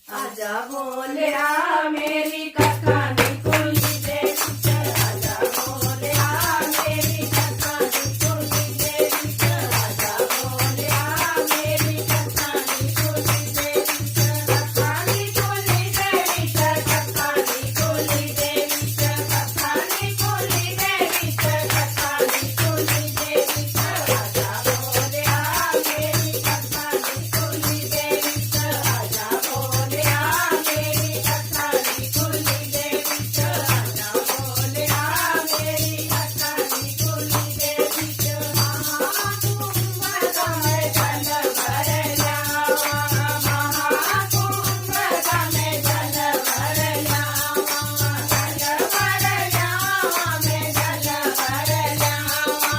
आजा बोलिया मेरी कथा नी कुली दे विच, आजा बोलिया मेरी कथा नी कुली दे विच, आजा बोलिया मेरी कथा नी कुली दे विच, कथा नी कुली दे विच, कथा नी कुली दे विच, कथा नी कुली दे विच, कथा नी कुली दे विच, आजा बोलिया मेरी कथा नी कुली दे विच, आजा बोलिया मेरी कथा नी कुली दे विच, आजा बोलिया मेरी कथा नी कुली दे विच, महाकुंभ दा मैं जल भर ल्यावा, महाकुंभ दा मैं जल भर ल्यावा, जल भर ल्यावा मैं जल भर ल्यावा,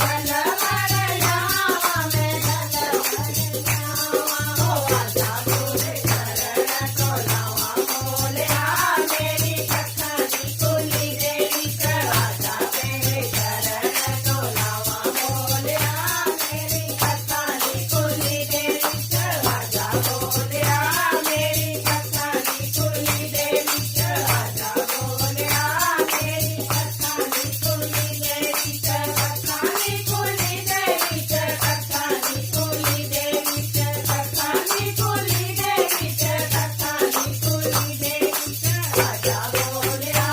जल भर ल्यावा मैं जल भर ल्यावा, ओ आजा बोले चरण को लावा बोलिया मेरी कथा नी कुली दे विच, आजा मेरे चरण को लावा बोलिया मेरी कथा नी कुली दे विच, आजा बोलिया मेरी कथा नी कुली दे विच, आजा बोलिया मेरी कथा नी कुली दे विच, कथा नी कुली दे विच, कथा नी कुली दे विच, कथा नी कुली दे विच, कथा नी कुली दे विच, आजा बोलिया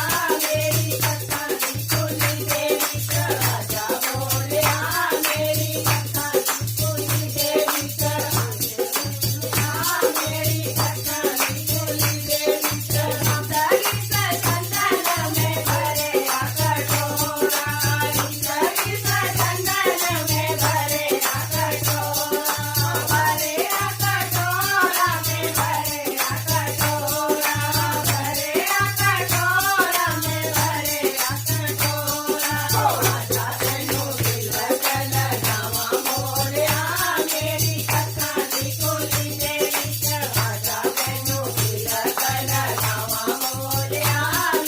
मेरी कथा नी कुली दे विच, आजा बोलिया मेरी कथा नी कुली दे विच, मेरी कथा नी कुली दे विच, दरी सचंदन में भरे कटोरा, दरी सचंदन में भरे कटोरा, भरे कटोरा में भरे कटोरा, भरे कटोरा में भरे कटोरा, आजा तैनू तिलक लगावा बोलिया मेरी कथा नी कुली दे विच, आजा तैनू तिलक लगावा बोलिया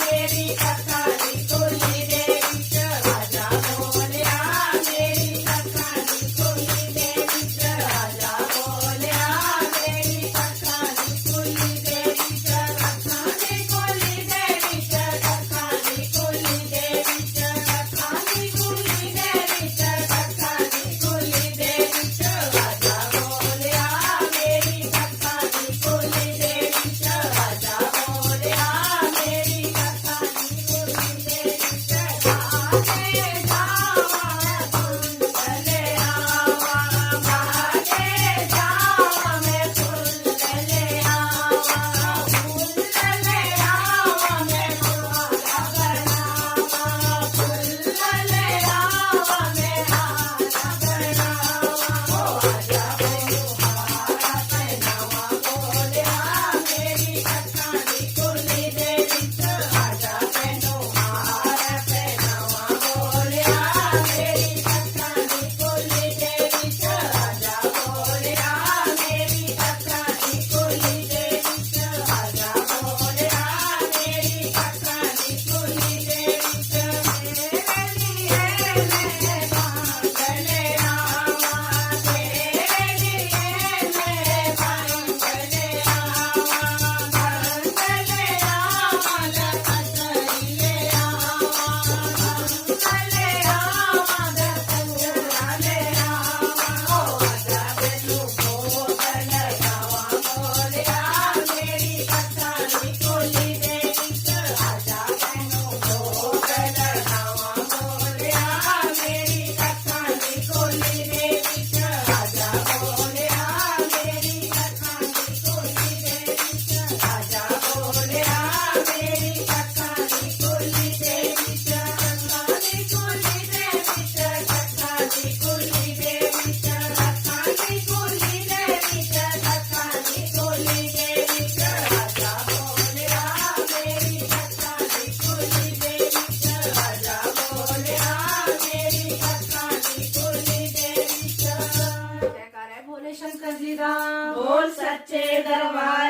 मेरी कथा नी कुली दे विच, आजा बोलिया मेरी कथा नी कुली दे विच, आजा बोलिया मेरी कथा नी कुली दे विच, कथा नी कुली दे विच, कथा नी कुली दे विच, कथा नी कुली दे विच, कथा नी कुली दे विच, आजा बोलिया मेरी कथा नी कुली दे विच, आजा बोलिया मेरी कथा नी कुली दे विच, भागे जावा फूल ले आवा, भागे जावा मैं फूल ले आवा, फूल ले आवा मैं माला बनावा, फूल ले आवा मैं हारा बनावा, ओ आजा मैनू हारा पहनावा बोलिया मेरी कथा नी कुली दे विच, आजा मैनू हारा पहनावा बोलिया मेरी कथा नी कुली दे विच, आजा बोलिया मेरी कथा नी कुली दे विच, आजा बोलिया मेरी कथा नी कुली दे विच, तेरे लिए मैं बांध ले आवा, तेरे लिए मैं बांध ले आवा, बांध ले आवा लखनई ले आवा, बांध ले आवा दसंजरा ले आवा, ओ आजा मैनू भोग लगावा बोलिया मेरी कथा नी कुली दे विच, आजा मैनू भोग लगावा बोलिया मेरी कथा नी कुली दे विच, आजा बोलिया मेरी कथा नी कुली दे विच, आजा बोलिया मेरी कथा नी कुली दे विच, कथा नी कुली दे विच, कथा नी कुली दे विच, कथा नी कुली दे विच, कथा नी कुली दे विच, आजा बोलिया मेरी कथा नी कुली दे विच, आजा बोलिया मेरी कथा नी कुली दे विच, जयकारा है भोले शंकर जी दा, बोल सच्चे दरबार